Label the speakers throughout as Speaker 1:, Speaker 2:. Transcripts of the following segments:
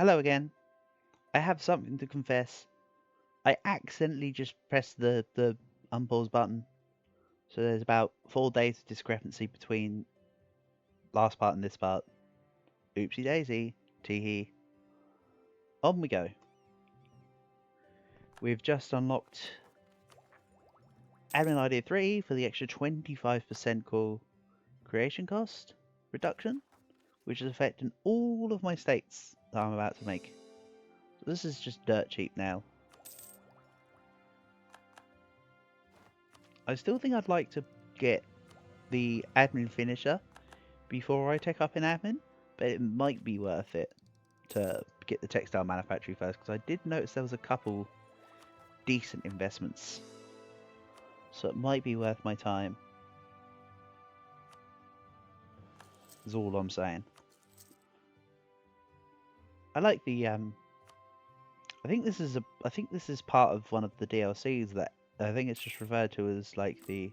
Speaker 1: Hello again. I have something to confess. I accidentally just pressed the unpause button. So there's about 4 days of discrepancy between last part and this part. Oopsie daisy. Teehee. On we go. We've just unlocked admin idea 3 for the extra 25% core creation cost reduction, which is affecting all of my states that I'm about to make. So this is just dirt cheap now. I still think I'd like to get the admin finisher before I take up an admin, but it might be worth it to get the textile manufacturing first, because I did notice there was a couple decent investments, so it might be worth my time, is all I'm saying. I like the I think this is part of one of the DLCs that I think it's just referred to as like the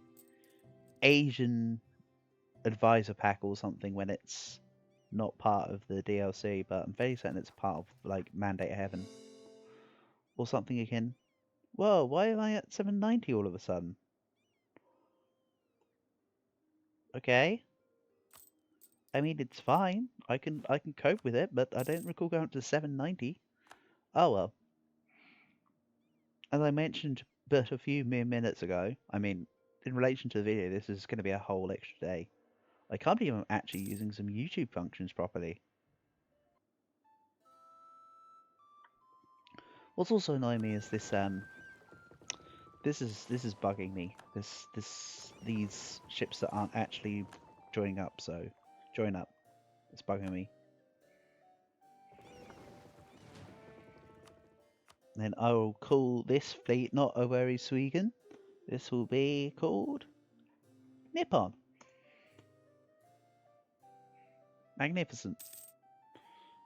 Speaker 1: Asian advisor pack or something when it's not part of the DLC, but I'm very certain it's part of like Mandate Heaven or something akin. Whoa, why am I at 790 all of a sudden? Okay. I mean, it's fine. I can cope with it, but I don't recall going up to 790. Oh well. As I mentioned but a few mere minutes ago, I mean, in relation to the video, this is going to be a whole extra day. I can't believe I'm actually using some YouTube functions properly. What's also annoying me is this is bugging me. These ships that aren't actually joining up, so join up. It's bugging me. And then I will call this fleet not Oweri Suigan. This will be called Nippon. Magnificent.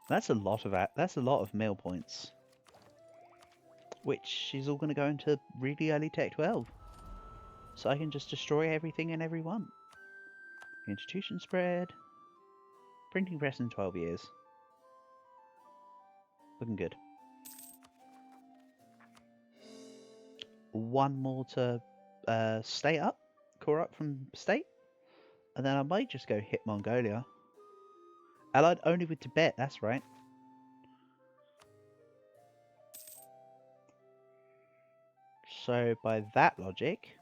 Speaker 1: That's a lot of mail points, which is all going to go into really early Tech 12. So I can just destroy everything and everyone. Institution spread. Printing press in 12 years. Looking good. One more to state up. Core up from state. And then I might just go hit Mongolia. Allied only with Tibet, that's right. So by that logic,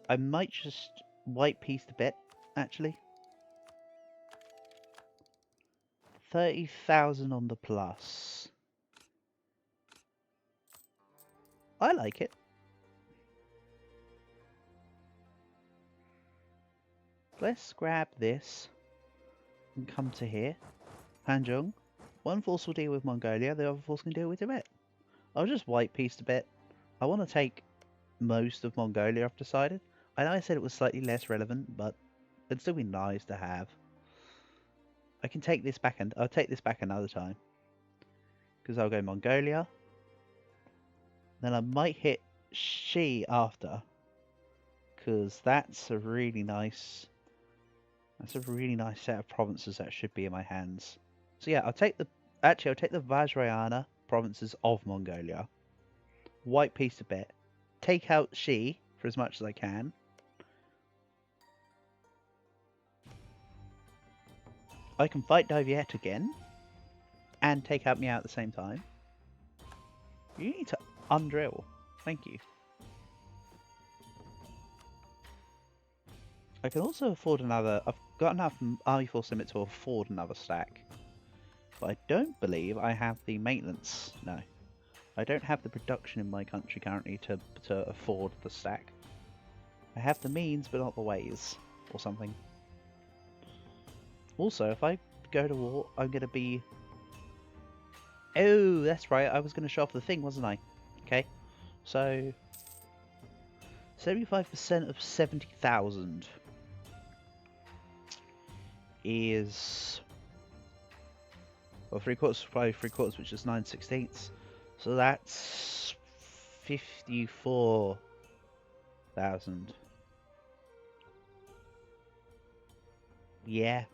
Speaker 1: I might just white piece Tibet, actually. 30,000 on the plus. I like it. Let's grab this and come to here. Hanjong. One force will deal with Mongolia, the other force can deal with Tibet. I'll just white piece Tibet. I want to take most of Mongolia, I've decided. I know I said it was slightly less relevant, but it'd still be nice to have. I can take this back, and I'll take this back another time. Because I'll go Mongolia. Then I might hit Xi after. Because that's a really nice set of provinces that should be in my hands. So yeah, I'll take the Vajrayana provinces of Mongolia. White piece a bit. Take out Xi for as much as I can. I can fight Doviet again. And take out Meow at the same time. You need to undrill. Thank you. I can also afford another. I've got enough Army Force limit to afford another stack. But I don't believe I have the maintenance. No. I don't have the production in my country currently to afford the stack. I have the means, but not the ways. Or something. Also, if I go to war, I'm going to be... Oh, that's right. I was going to show off the thing, wasn't I? Okay. So... 75% of 70,000 is... Well, 3/4, which is 9/16. So that's 54,000. Yeah.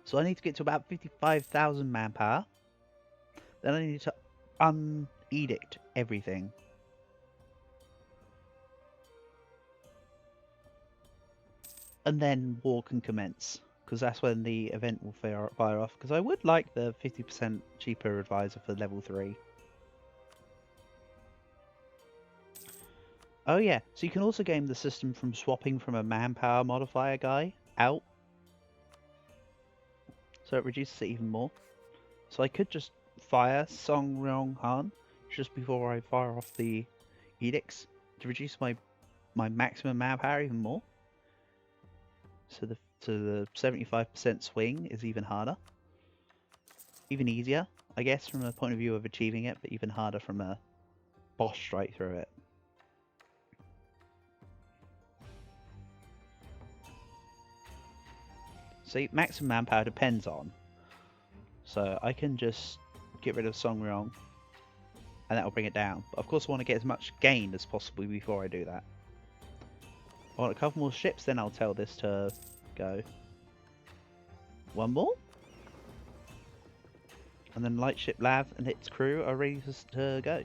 Speaker 1: So I need to get to about 55,000 manpower. Then I need to unedict everything. And then war can commence, because that's when the event will fire off. Because I would like the 50% cheaper advisor for level 3. Oh yeah, so you can also game the system from swapping from a manpower modifier guy out. So it reduces it even more. So I could just fire Song Ryong Han just before I fire off the edicts to reduce my maximum manpower even more. So the 75% swing is even harder. Even easier, I guess, from a point of view of achieving it, but even harder from a boss straight through it. See, maximum manpower depends on. So I can just get rid of Song Ryong and that'll bring it down. But of course I want to get as much gain as possible before I do that. I want a couple more ships, then I'll tell this to go. One more? And then Lightship Lav and its crew are ready to go.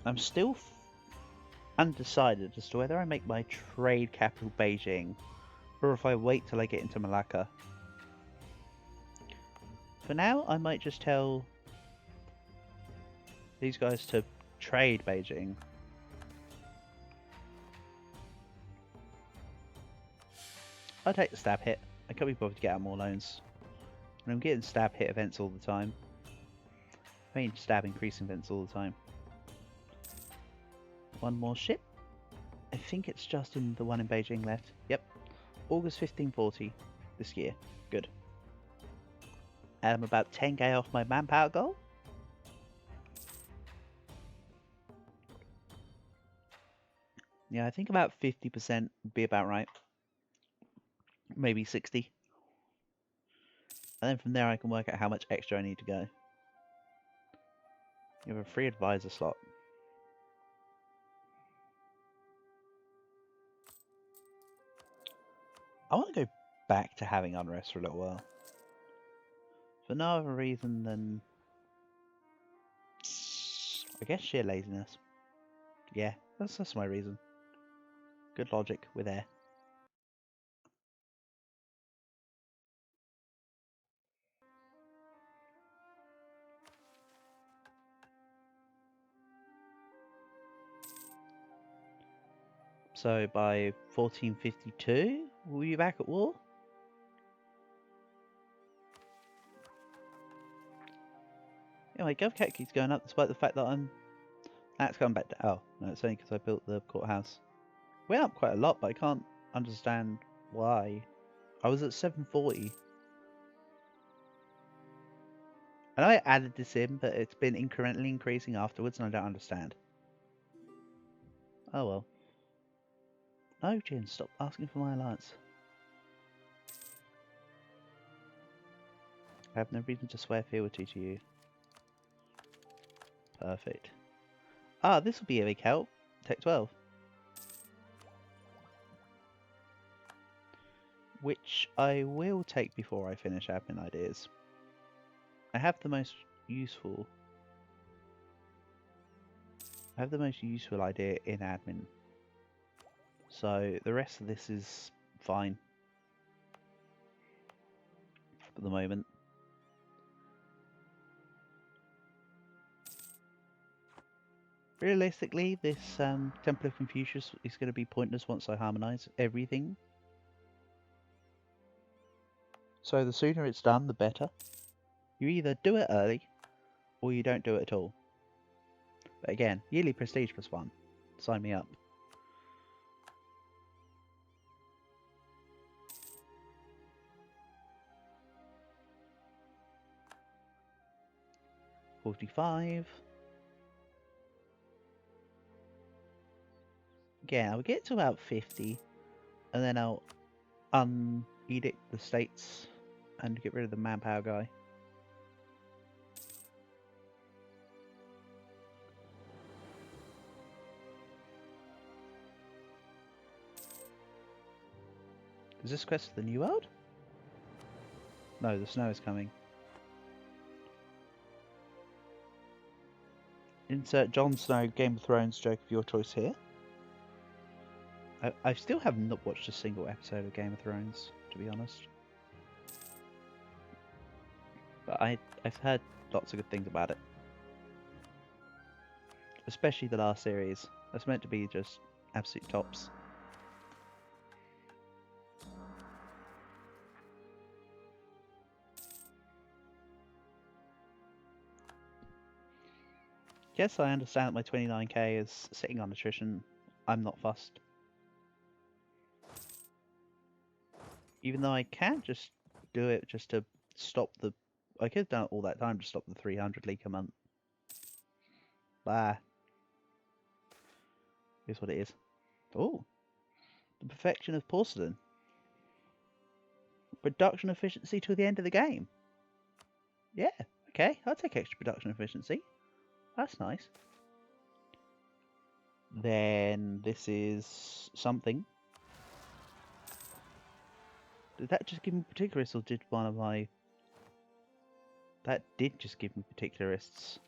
Speaker 1: I'm still undecided as to whether I make my trade capital Beijing or if I wait till I get into Malacca. For now, I might just tell these guys to trade Beijing. I'll take the stab hit. I can't be bothered to get out more loans. And I'm getting stab hit events all the time. I mean stab increasing events all the time. One more ship. I think it's just in the one in Beijing left. Yep. August 1540 this year. Good. And I'm about 10k off my manpower goal. Yeah, I think about 50% would be about right. Maybe 60. And then from there I can work out how much extra I need to go. You have a free advisor slot. I want to go back to having unrest for a little while. For no other reason than, I guess, sheer laziness. Yeah, that's my reason. Good logic, we're there. So by 1452, we'll be back at war? Yeah, my GovCat keeps going up despite the fact that that's gone back down. Oh, no, it's only because I built the courthouse. Went up quite a lot, but I can't understand why. I was at 740. I know I added this in, but it's been incrementally increasing afterwards, and I don't understand. Oh well. No, Jin, stop asking for my alliance. I have no reason to swear fealty to you. Perfect. Ah, this will be a big help. Tech 12. Which I will take before I finish admin ideas. I have the most useful idea in admin. So the rest of this is fine for the moment. Realistically, this Temple of Confucius is going to be pointless once I harmonise everything. So the sooner it's done, the better. You either do it early, or you don't do it at all. But again, yearly prestige +1. Sign me up. $45. Again, I'll get to about 50, and then I'll unedict the states and get rid of the manpower guy. Is this quest for the New World? No, the snow is coming. Insert Jon Snow Game of Thrones joke of your choice here. I still have not watched a single episode of Game of Thrones, to be honest. But I've heard lots of good things about it. Especially the last series. That's meant to be just absolute tops. Yes, I understand that my 29k is sitting on attrition. I'm not fussed. Even though I can just do it just to stop the... I could have done it all that time to stop the 300 leak a month. Bah. Here's what it is. Oh. The perfection of porcelain. Production efficiency to the end of the game. Yeah, okay. I'll take extra production efficiency. That's nice. Then this is something. Did that just give me particularists, or did one of my... That did just give me particularists.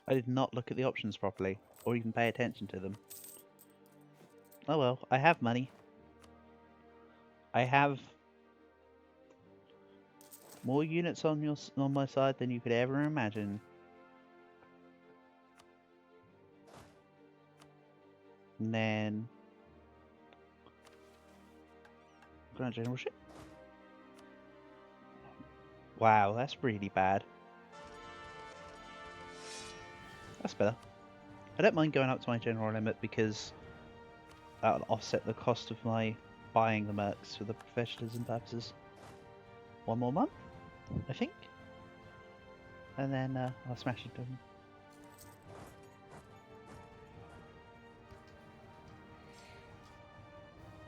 Speaker 1: I did not look at the options properly, or even pay attention to them. Oh well, I have money. I have more units on my side than you could ever imagine. And then... Grand Generalship. Wow, that's really bad. That's better. I don't mind going up to my general limit because that'll offset the cost of my buying the mercs for the professionalism purposes. One more month, I think. And then I'll smash it down.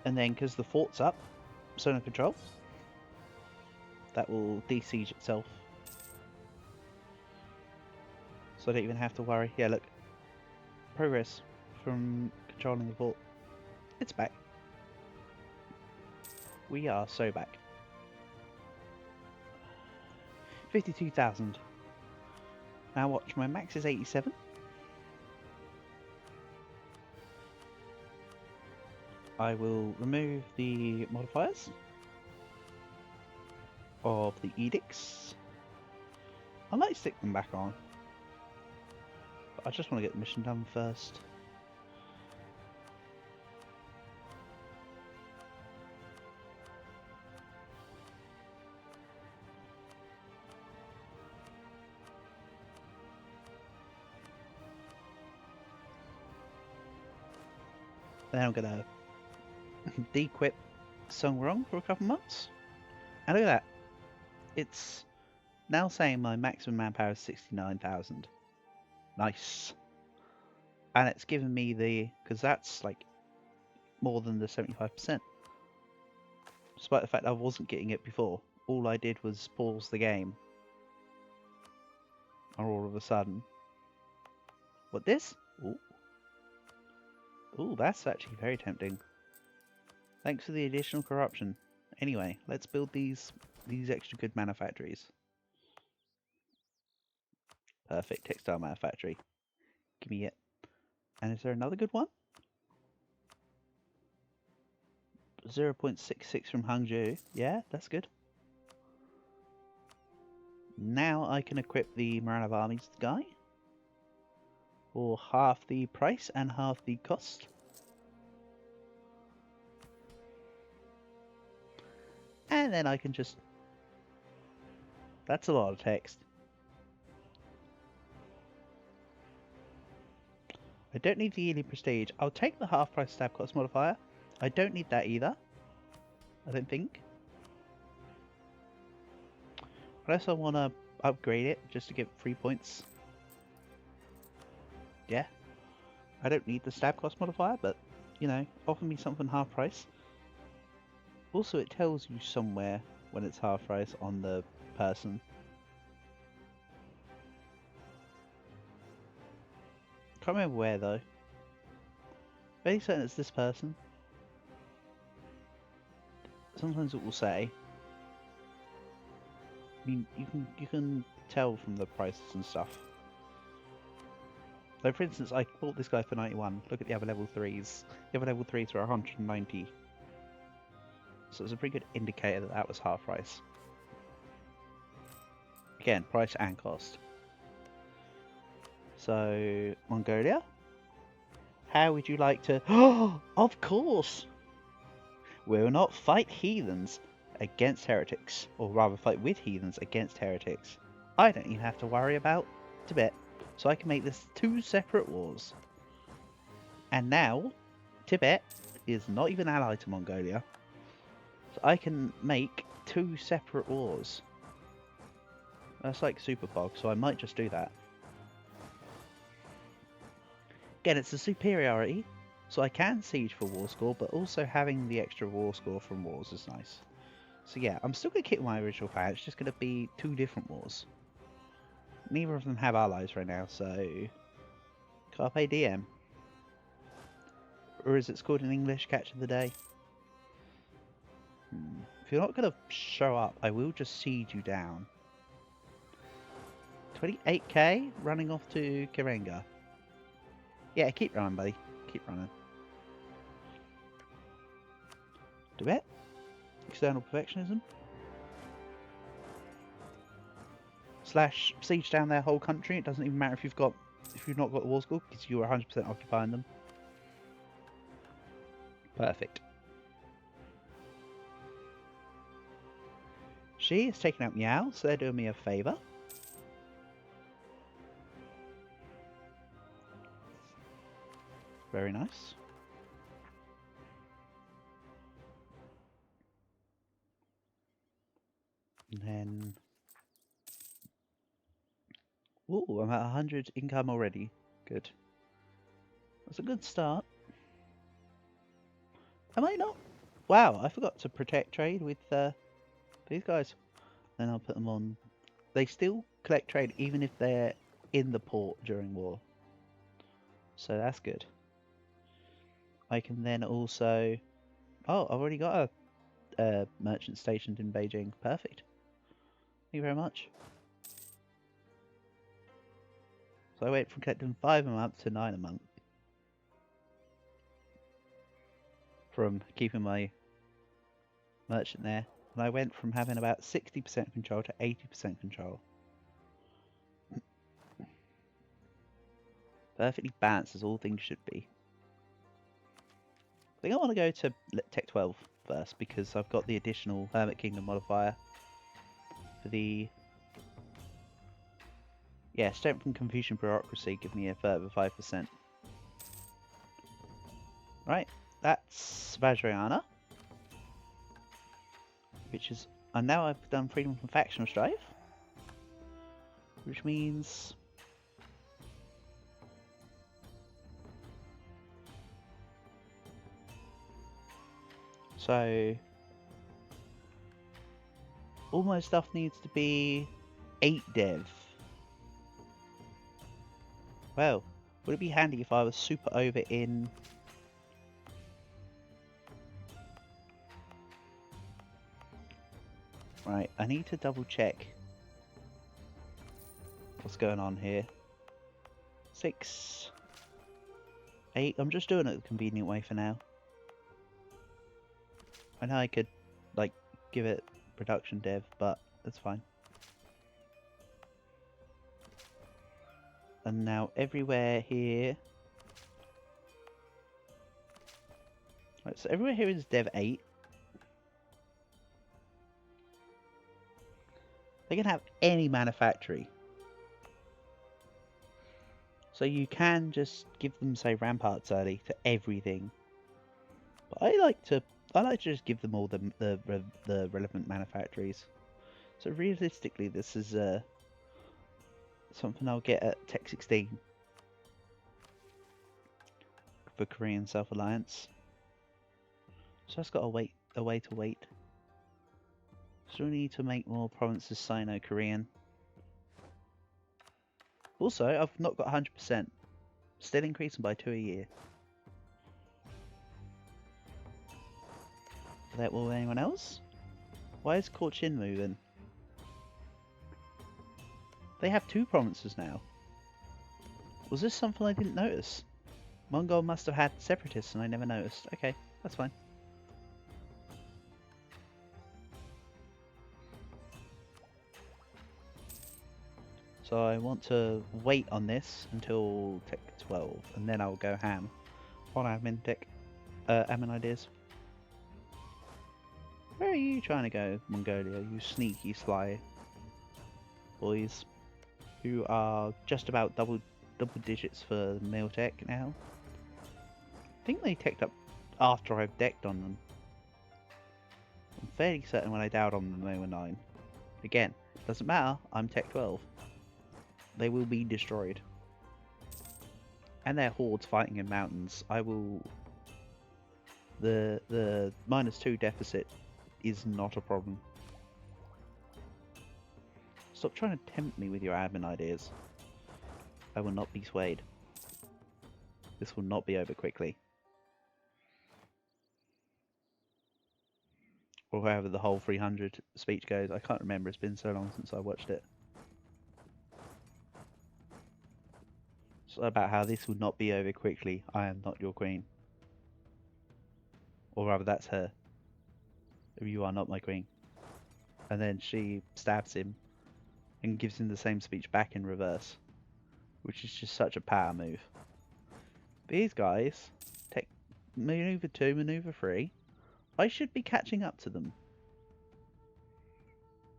Speaker 1: And then, because the fort's up, zone of control, that will de-siege itself. So I don't even have to worry. Yeah, look. Progress from controlling the fort. It's back. We are so back. 52,000. Now watch, my max is 87. I will remove the modifiers of the edicts. I might stick them back on, but I just want to get the mission done first. Then I'm gonna de-equip Songrong for a couple months. And look at that. It's now saying my maximum manpower is 69,000. Nice. And it's given me the... because that's like more than the 75%. Despite the fact I wasn't getting it before. All I did was pause the game. And all of a sudden... What, this? Ooh. Ooh, that's actually very tempting. Thanks for the additional corruption. Anyway, let's build these extra good manufactories. Perfect, textile manufactory. Give me it. And is there another good one? 0.66 from Hangzhou. Yeah, that's good. Now I can equip the Morale of Armies guy for half the price and half the cost. And then I can just... That's a lot of text. I don't need the yearly prestige. I'll take the half price stab cost modifier. I don't need that either. I don't think. Unless I want to upgrade it just to get 3 points. Yeah. I don't need the stab cost modifier, but, you know, offer me something half price. Also, it tells you somewhere when it's half price on the person. Can't remember where though. Very certain it's this person. Sometimes it will say. I mean, you can tell from the prices and stuff. So for instance, I bought this guy for 91. Look at the other level 3s. The other level 3s were 190. So it's a pretty good indicator that that was half price. Again, price and cost. So, Mongolia? How would you like to... Oh, of course! We will not fight heathens against heretics. Or rather, fight with heathens against heretics. I don't even have to worry about Tibet. So I can make this 2 separate wars. And now, Tibet is not even allied to Mongolia. So I can make 2 separate wars. That's like super bog, so I might just do that. Again, it's a superiority, so I can siege for war score, but also having the extra war score from wars is nice. So yeah, I'm still going to keep my original plan, it's just going to be 2 different wars. Neither of them have allies right now, so... Carpe diem. Or as it's called in English, catch of the day. If you're not going to show up, I will just siege you down. 28k running off to Karenga. Yeah, keep running, buddy. Keep running. Tibet? External perfectionism. Slash siege down their whole country. It doesn't even matter if you've not got a war score, because you're 100% occupying them. Perfect. She is taking out Meow, so they're doing me a favour. Very nice. And then... Ooh, I'm at 100 income already. Good. That's a good start. Am I not? Wow, I forgot to protect trade with these guys. Then I'll put them on. They still collect trade even if they're in the port during war. So that's good. I can then also... Oh, I've already got a merchant stationed in Beijing. Perfect. Thank you very much. So I went from collecting 5 a month to 9 a month. From keeping my merchant there. And I went from having about 60% control to 80% control. Perfectly balanced as all things should be. I think I want to go to Tech 12 first because I've got the additional Hermit Kingdom modifier for the... Yeah, strength from Confucian bureaucracy give me a further 5%. Right, that's Vajrayana. Which is... And now I've done freedom from factional strife. Which means... So... all my stuff needs to be 8 dev. Well, would it be handy if I was super over in... Right, I need to double check what's going on here. 6, 8, I'm just doing it the convenient way for now. I know I could, like, give it production dev, but that's fine. And now everywhere here... Right, so everywhere here is dev 8. They can have any manufactory. So you can just give them, say, ramparts early to everything. But I like to just give them all the relevant manufactories. So realistically, this is something I'll get at Tech 16 for Korean Self-Alliance. So I've got a way to wait. Still need to make more provinces Sino-Korean. Also, I've not got 100%. Still increasing by 2 a year. Is that will anyone else? Why is Cochin moving? They have 2 provinces now. Was this something I didn't notice? Mongol must have had separatists and I never noticed. Okay, that's fine. So I want to wait on this until Tech 12 and then I'll go ham on admin tech, admin ideas. Where are you trying to go, Mongolia, you sneaky sly boys who are just about double digits for male tech now? I think they teched up after I've decked on them. I'm fairly certain when I dialed on them they were 9. Again, doesn't matter, I'm tech 12. They will be destroyed. And their hordes fighting in mountains. I will... The -2 deficit is not a problem. Stop trying to tempt me with your admin ideas. I will not be swayed. This will not be over quickly. Or however the whole 300 speech goes. I can't remember, it's been so long since I watched it. It's about how this will not be over quickly. I am not your queen. Or rather, that's her. You are not my queen. And then she stabs him and gives him the same speech back in reverse. Which is just such a power move. These guys, take maneuver 2, maneuver 3. I should be catching up to them.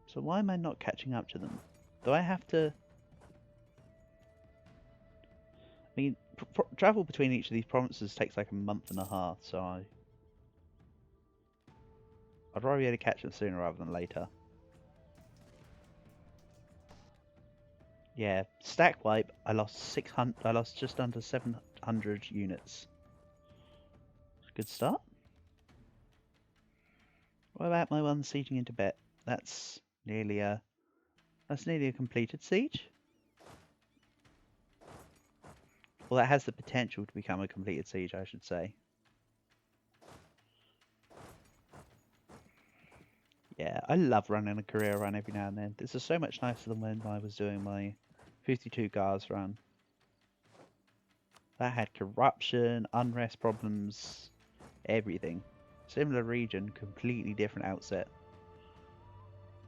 Speaker 1: So why am I not catching up to them? Do I have to... I mean, travel between each of these provinces takes like a month and a half, so I'd rather be able to catch them sooner rather than later. Yeah, stack wipe, I lost 600, I lost just under 700 units. Good start. What about my one sieging into Tibet? That's nearly a completed siege. Well, that has the potential to become a completed siege, I should say. Yeah, I love running a career run every now and then. This is so much nicer than when I was doing my 52 guards run. That had corruption, unrest problems, everything. Similar region, completely different outset.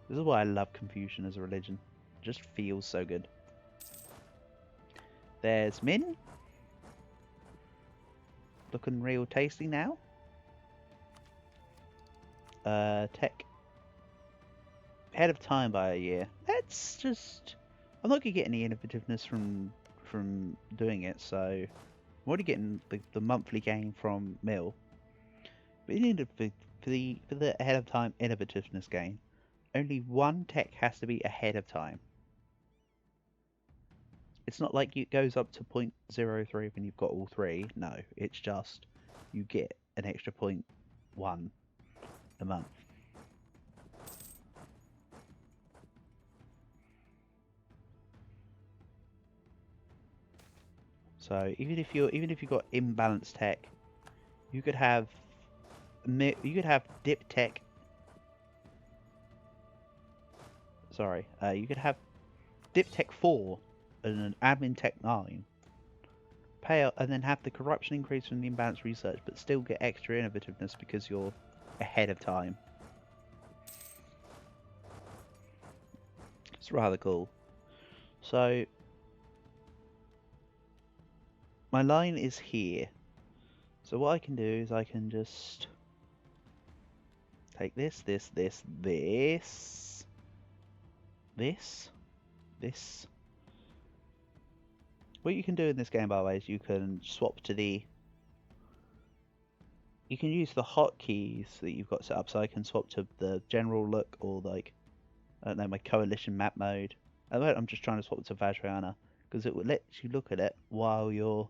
Speaker 1: This is why I love Confucian as a religion. It just feels so good. There's Min. Looking real tasty now. Tech. Ahead of time by a year. Let's just... I'm not going to get any innovativeness from doing it, so... I'm already getting the monthly gain from Mill. But you need for the ahead of time innovativeness gain, only one tech has to be ahead of time. It's not like it goes up to 0.03 when you've got all 3. No, it's just you get an extra 0.1 a month. So even if you've got imbalanced tech, you could have dip tech. Sorry, you could have dip tech 4 and an admin tech 9. Pay out and then have the corruption increase from the imbalanced research, but still get extra innovativeness because you're ahead of time. It's rather cool. So my line is here. So what I can do is I can just take this. What you can do in this game, by the way, is you can swap to the... You can use the hotkeys that you've got set up, so I can swap to the general look or like, I don't know, my coalition map mode. At the moment I'm just trying to swap to Vajrayana, because it will let you look at it while you're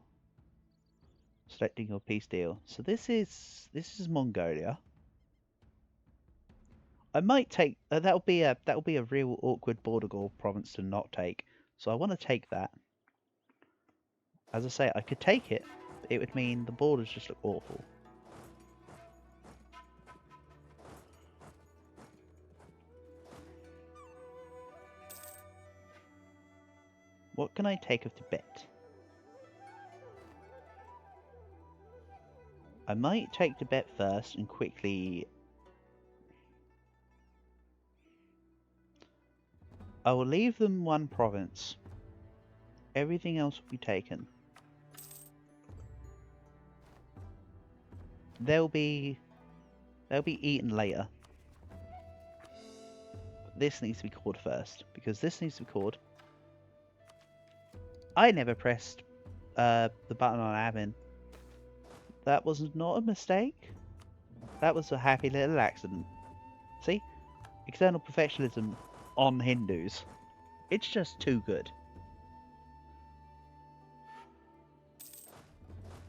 Speaker 1: selecting your peace deal. So this is Mongolia. I might take that'll be a real awkward border gore province to not take. So I want to take that. As I say, I could take it, but it would mean the borders just look awful. What can I take of Tibet? I might take Tibet first and quickly... I will leave them one province. Everything else will be taken. They'll be eaten later. This needs to be called first, because this needs to be called. I never pressed the button on admin. That was not a mistake. That was a happy little accident. See? External perfectionism on Hindus. It's just too good.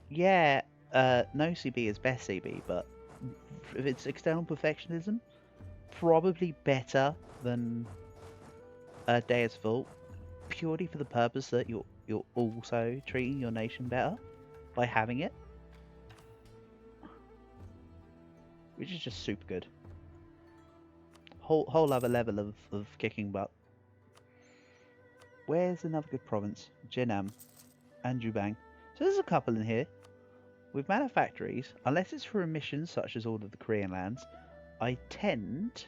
Speaker 1: Yeah, no CB is best CB, but if it's external perfectionism, probably better than Dea's Fault, purely for the purpose that you're also treating your nation better by having it, which is just super good. Whole other level of kicking butt. Where's another good province? Jinnam and Jubang. So there's a couple in here. With manufactories, unless it's for emissions such as all of the Korean lands, I tend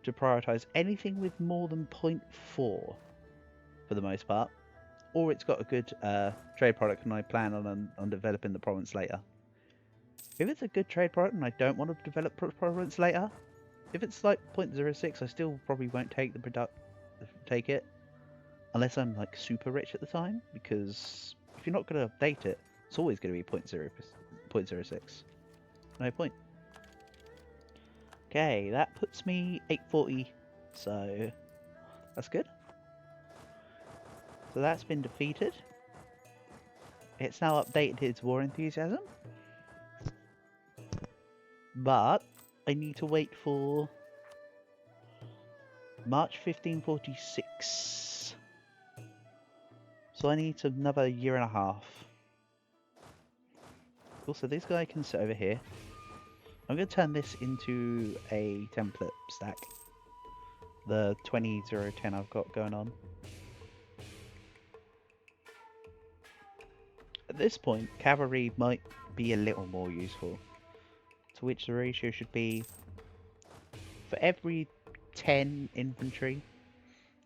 Speaker 1: to prioritise anything with more than 0.4 for the most part, or it's got a good trade product and I plan on developing the province later. If it's a good trade product and I don't want to develop province later, if it's like 0.06, I still probably won't take it unless I'm like super rich at the time, because if you're not going to update it, it's always going to be 0.06. No point. Okay, that puts me 840, so that's good. So that's been defeated. It's now updated its war enthusiasm. But I need to wait for March 1546. So I need another year and a half. Also, this guy can sit over here. I'm going to turn this into a template stack. The 20-0-10 I've got going on. At this point, cavalry might be a little more useful. To which the ratio should be, for every 10 infantry,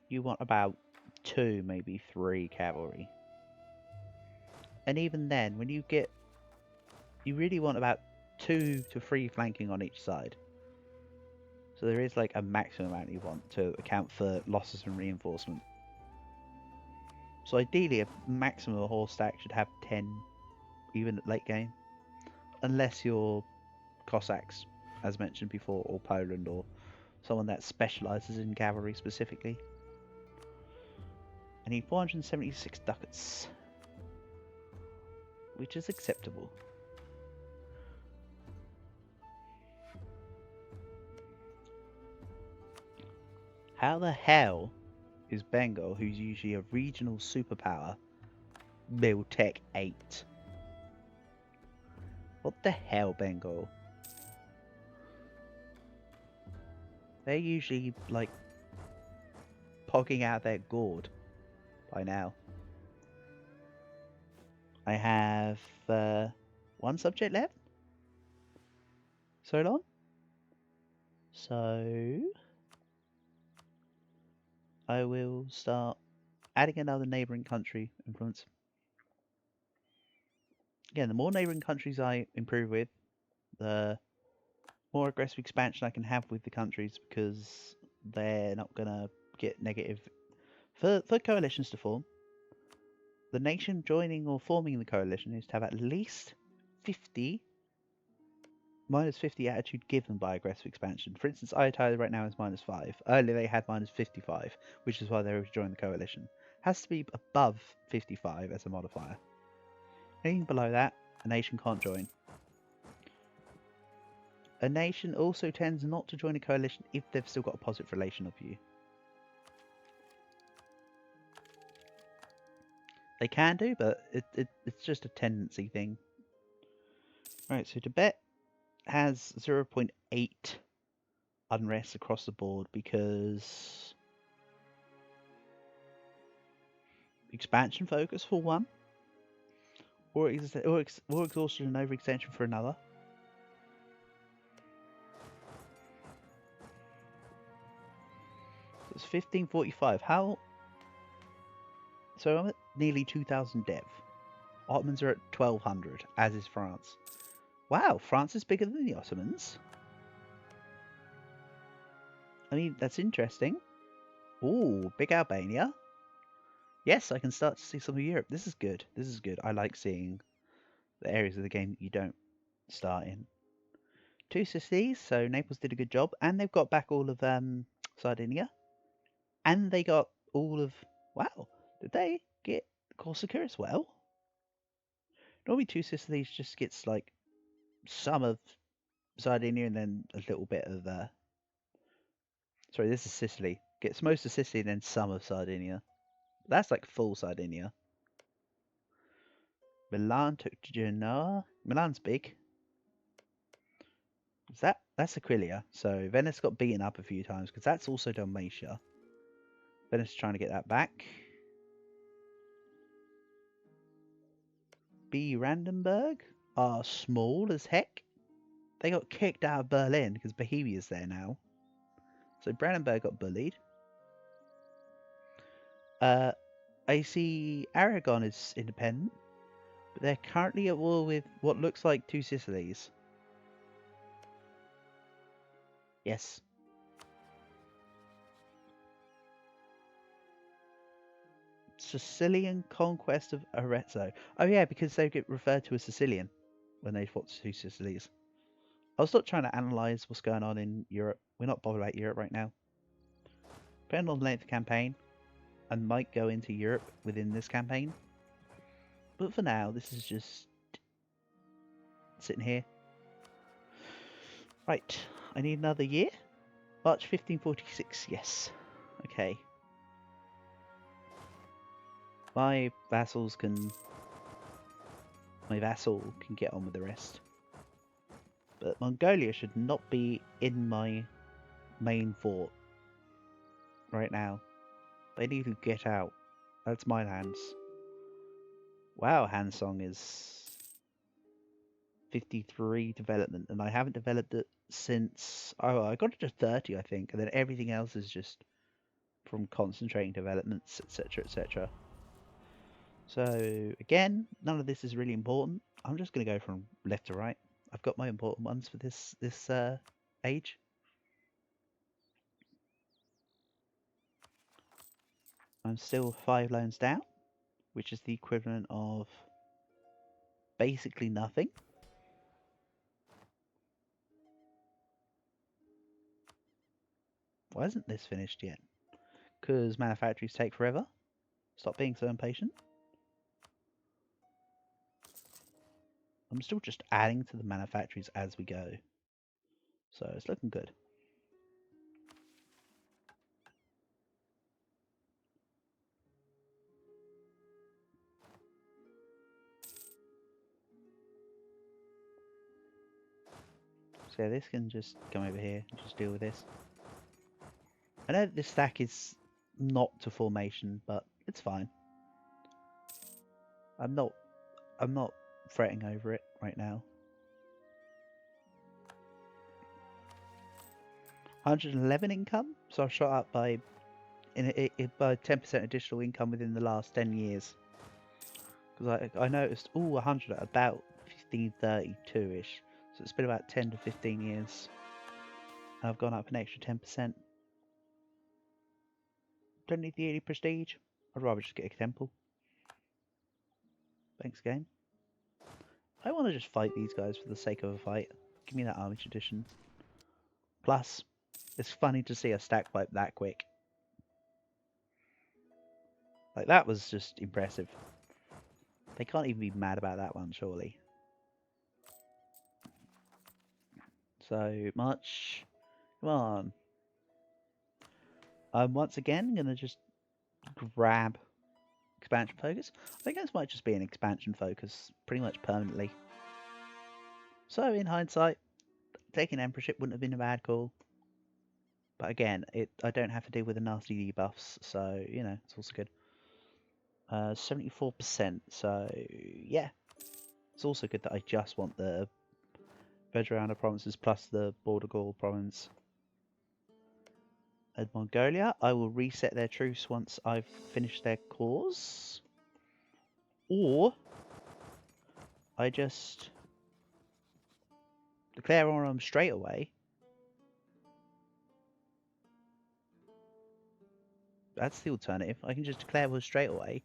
Speaker 1: you want about 2, maybe 3 cavalry. And even then, when you really want about 2 to 3 flanking on each side. So there is like a maximum amount you want to account for losses and reinforcement. So ideally, a maximum horse stack should have 10, even at late game. Unless you're Cossacks, as mentioned before, or Poland, or someone that specialises in cavalry specifically. I need 476 ducats, which is acceptable. How the hell is Bengal, who's usually a regional superpower, build tech 8? What the hell, Bengal? They're usually like pogging out their gourd by now. I have 1 subject left. So long. So I will start adding another neighbouring country influence. Again, the more neighbouring countries I improve with, the more aggressive expansion I can have with the countries, because they're not going to get negative. For coalitions to form, the nation joining or forming the coalition is to have at least 50 -50 attitude given by aggressive expansion. For instance, Ayutthaya right now is -5. Earlier they had -55, which is why they were joining the coalition. Has to be above 55 as a modifier. Anything below that, a nation can't join. A nation also tends not to join a coalition if they've still got a positive relation of you. They can do, but it's just a tendency thing. Right, so Tibet has 0.8 unrest across the board because expansion focus for one. War exhaustion and overextension for another. So it's 1545. How? So I'm at nearly 2,000 dev. Ottomans are at 1,200, as is France. Wow, France is bigger than the Ottomans. I mean, that's interesting. Ooh, big Albania. Yes, I can start to see some of Europe. This is good. This is good. I like seeing the areas of the game that you don't start in. Two Sicilies, so Naples did a good job, and they've got back all of Sardinia, and they got all of wow. Did they get Corsica as well? Normally, Two Sicilies just gets like some of Sardinia and then a little bit of sorry, this is Sicily. Gets most of Sicily and then some of Sardinia. That's like full Sardinia. Milan took Genoa. Milan's big. Is that's Aquileia. So Venice got beaten up a few times because that's also Dalmatia. Venice is trying to get that back. B. Brandenburg are small as heck. They got kicked out of Berlin because Bohemia's there now. So Brandenburg got bullied. I see Aragon is independent, but they're currently at war with what looks like Two Sicilies. Yes. Sicilian conquest of Arezzo. Oh yeah, because they get referred to as Sicilian when they fought Two Sicilies. I was not trying to analyse what's going on in Europe. We're not bothered about Europe right now. Depending on the length of the campaign, I might go into Europe within this campaign. But for now, this is just sitting here. Right, I need another year. March 1546, yes. Okay. My vassal can get on with the rest. But Mongolia should not be in my main fort right now. They need to get out. That's my lands. Wow, Hansong is 53 development, and I haven't developed it since... Oh, I got it to 30, I think, and then everything else is just from concentrating developments, etc., etc. So, again, none of this is really important. I'm just going to go from left to right. I've got my important ones for this age. I'm still 5 loans down, which is the equivalent of basically nothing. Why isn't this finished yet? Because manufactories take forever. Stop being so impatient. I'm still just adding to the manufactories as we go. So it's looking good. So this can just come over here and just deal with this. I know this stack is not to formation, but it's fine. I'm not fretting over it right now. 111 income, so I've shot up by 10% additional income within the last 10 years. Because I noticed, 100 at about 1532-ish. So it's been about 10 to 15 years. And I've gone up an extra 10%. Don't need the 80 prestige. I'd rather just get a temple. Thanks, game. I want to just fight these guys for the sake of a fight. Give me that army tradition. Plus, it's funny to see a stack wipe that quick. Like, that was just impressive. They can't even be mad about that one, surely. So, March. Come on. I'm once again going to just grab expansion focus. I think this might just be an expansion focus pretty much permanently. So, in hindsight, taking Emperorship wouldn't have been a bad call. But again, I don't have to deal with the nasty debuffs, so, you know, it's also good. 74%, so, yeah. It's also good that I just want the Vajrayana provinces plus the Border Gaul province. And Mongolia, I will reset their truce once I've finished their cause. Or I just declare on them straight away. That's the alternative. I can just declare war straight away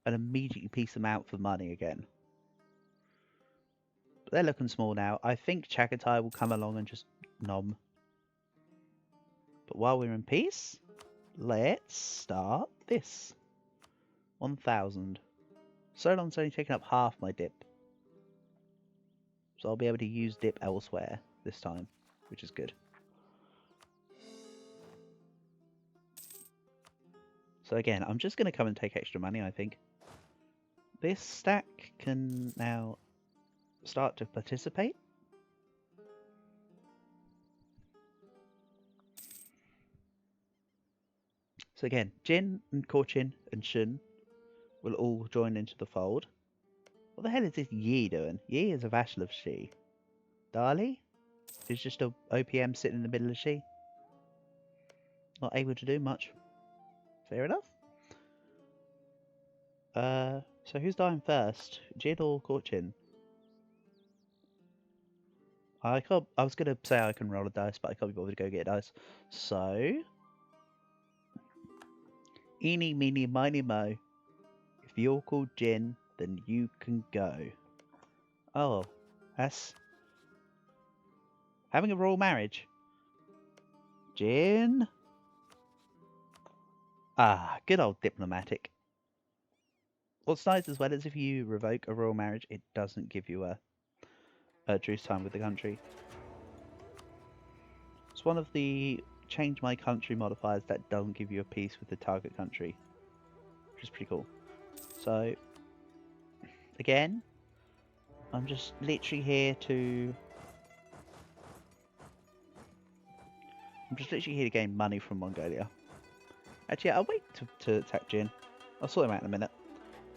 Speaker 1: and immediately piece them out for money again. But they're looking small now. I think Chagatai will come along and just nom. But while we're in peace, let's start this. 1,000. Solon's only taken up half my dip. So I'll be able to use dip elsewhere this time, which is good. So again, I'm just going to come and take extra money, I think. This stack can now start to participate. So again, Jin and Korchin and Shun will all join into the fold. What the hell is this Yi doing? Yi is a vassal of Shi. Dali is just a OPM sitting in the middle of Shi. Not able to do much. Fair enough. So who's dying first? Jin or Korchin? I was gonna say I can roll a dice, but I can't be bothered to go get a dice. So eeny, meeny, miny, mo. If you're called Jin, then you can go. Oh, that's having a royal marriage. Jin. Ah, good old diplomatic. What's nice as well is if you revoke a royal marriage, it doesn't give you a truce time with the country. It's one of the change my country modifiers that doesn't give you a peace with the target country, which is pretty cool. So, again, I'm just literally here to... gain money from Mongolia. Actually, I'll wait to attack Jin. I'll sort him out in a minute.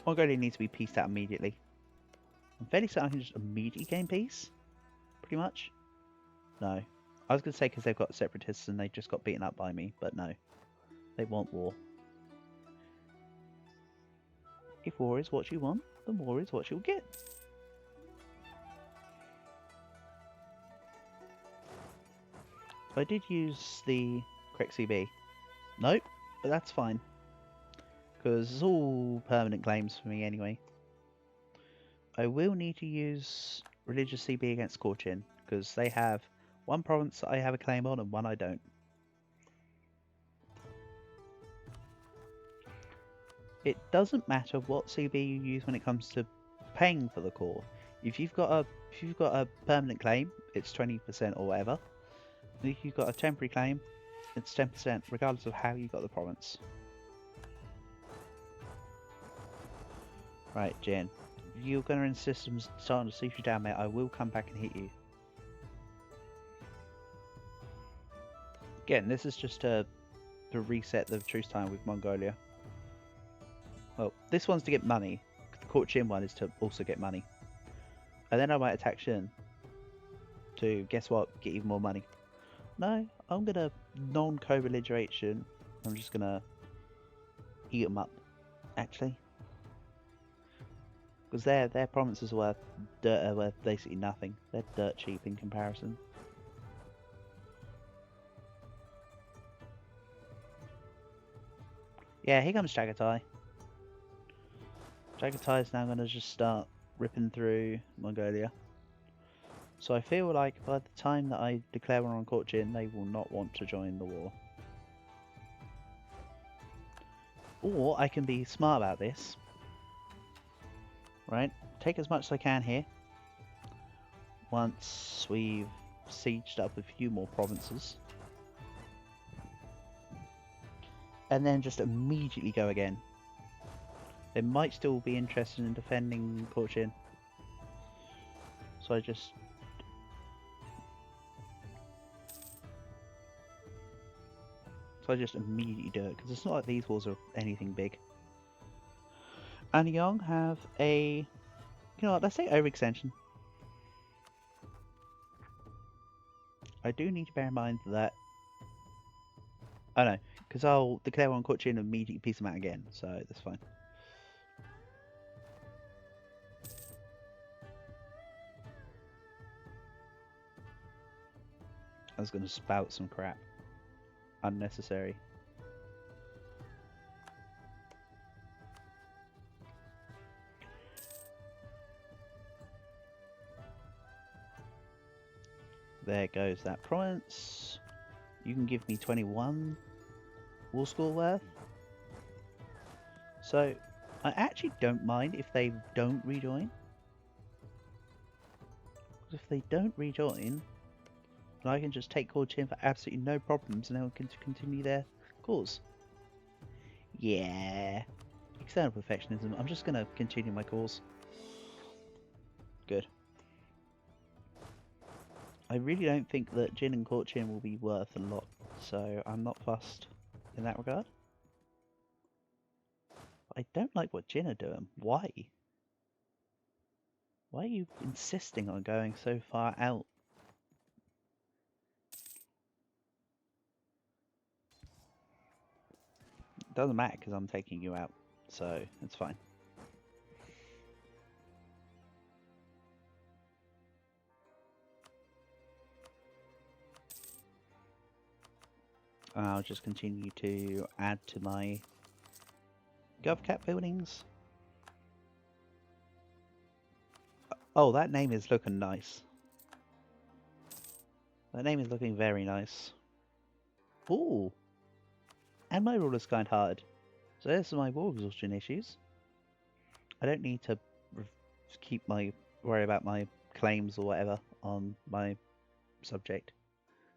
Speaker 1: Mongolia needs to be pieced out immediately. I'm fairly certain I can just immediately gain peace. Pretty much. No. I was going to say because they've got separatists and they just got beaten up by me, but no. They want war. If war is what you want, then war is what you'll get. I did use the correct CB. Nope, but that's fine. Because it's all permanent claims for me anyway. I will need to use religious CB against Korchin, because they have one province that I have a claim on and one I don't. It doesn't matter what CB you use when it comes to paying for the core. If you've got a permanent claim, it's 20% or whatever. If you've got a temporary claim, it's 10%, regardless of how you got the province. Right, Jen. If you're going to insist on starting to siege you down, mate, I will come back and hit you. Again, this is just to reset the truce time with Mongolia. Well, this one's to get money. The Korchin one is to also get money. And then I might attack Shin to, guess what, get even more money. No, I'm going to non-co-belligerate Shin. I'm just going to eat them up, actually. Because their provinces are worth basically nothing. They're dirt cheap in comparison. Yeah, here comes Chagatai. Chagatai is now going to just start ripping through Mongolia. So I feel like by the time that I declare war on Korchin, they will not want to join the war. Or I can be smart about this. Right? Take as much as I can here. Once we've sieged up a few more provinces. And then just immediately go again. They might still be interested in defending Korchin. So I just... immediately do it, because it's not like these wars are anything big. Anyang have a You know what, let's say overextension. I do need to bear in mind that... Oh no, because I'll declare one Korea and immediately piece them out again, so that's fine. I was going to spout some crap. Unnecessary. There goes that province. You can give me 21 war score worth. So, I actually don't mind if they don't rejoin. Because if they don't rejoin, then I can just take Chin for absolutely no problems and they can continue their cause. Yeah. External perfectionism. I'm just going to continue my cause. Good. I really don't think that Jin and Chin will be worth a lot, so I'm not fussed in that regard. I don't like what Jin are doing. Why? Why are you insisting on going so far out? It doesn't matter because I'm taking you out, so it's fine. I'll just continue to add to my GovCap buildings. Oh, that name is looking nice. That name is looking very nice. Ooh. And my ruler's kind hard. So there's my war exhaustion issues. I don't need to worry about my claims or whatever on my subject.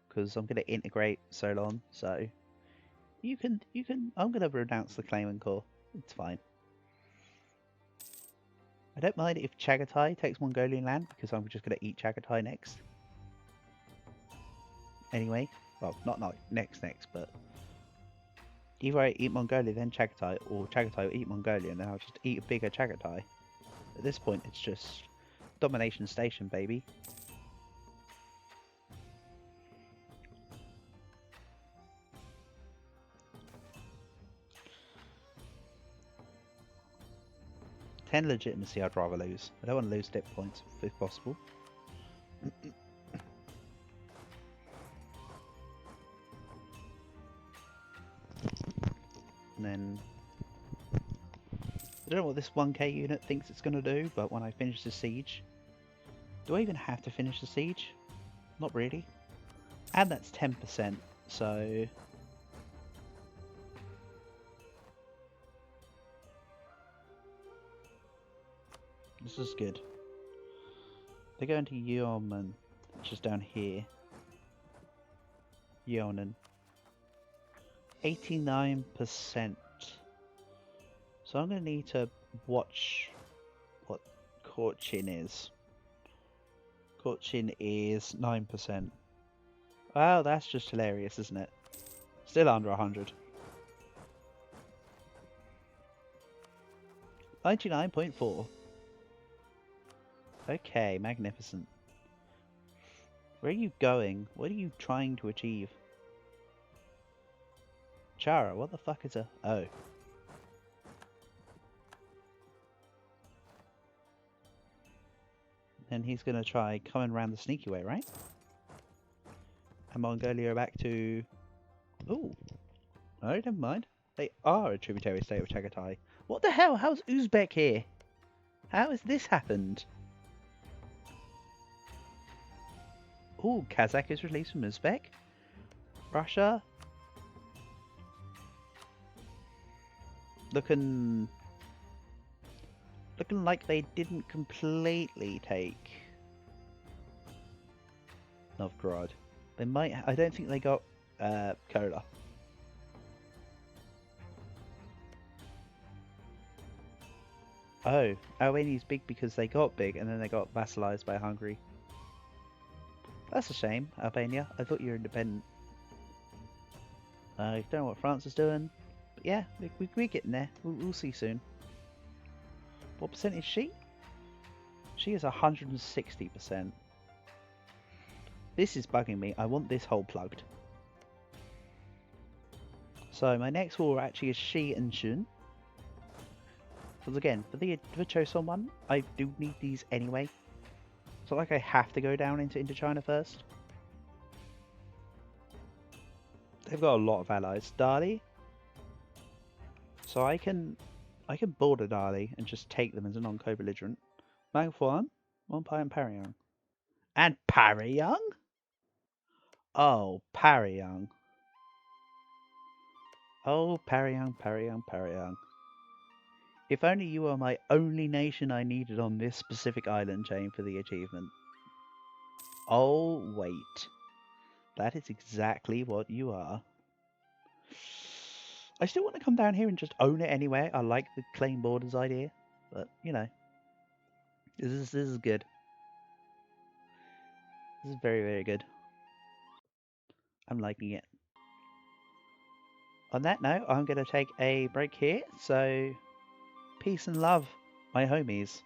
Speaker 1: Because I'm going to integrate Solon, so I'm going to renounce the claim and core. It's fine. I don't mind if Chagatai takes Mongolian land, because I'm just going to eat Chagatai next. Anyway, well, not next, but either I eat Mongolia then Chagatai, or Chagatai will eat Mongolia, and then I'll just eat a bigger Chagatai. At this point, it's just domination station, baby. Ten legitimacy I'd rather lose. I don't want to lose dip points if possible. And then I don't know what this 1k unit thinks it's going to do, but when I finish the siege... Do I even have to finish the siege? Not really. And that's 10%, so... This is good. They go into Yeoman, which is down here. Yeonan. 89%. So I'm going to need to watch what Chin is. Chin is 9%. Wow, that's just hilarious, isn't it? Still under 100. 99.4. Okay, magnificent. Where are you going? What are you trying to achieve? Chara, what the fuck is a... Oh. And he's gonna try coming around the sneaky way, right? And Mongolia are back to... Ooh. Oh, never mind. They are a tributary state of Chagatai. What the hell? How's Uzbek here? How has this happened? Ooh, Kazakh is released from Uzbek. Russia. Looking like they didn't completely take Novgorod. They might. I don't think they got Kola. Oh, Albania's big because they got big and then they got vassalized by Hungary. That's a shame, Albania. I thought you were independent. I don't know what France is doing. But yeah, we're getting there. We'll see soon. What percent is she? She is 160%. This is bugging me. I want this hole plugged. So my next war actually is Shi and Shun. Because again, for the Choson one, I do need these anyway. It's not like I have to go down into Indochina first. They've got a lot of allies. Dali. So I can border Dali and just take them as a non-co-belligerent. Magfuan, Monpai and Paryang. And Paryang? Oh, Paryang. Oh, Paryang, Paryang, Paryang. If only you were my only nation I needed on this specific island chain for the achievement. Oh, wait. That is exactly what you are. I still want to come down here and just own it anyway. I like the claim borders idea. But, you know. This is good. This is very, very good. I'm liking it. On that note, I'm going to take a break here. So, peace and love, my homies.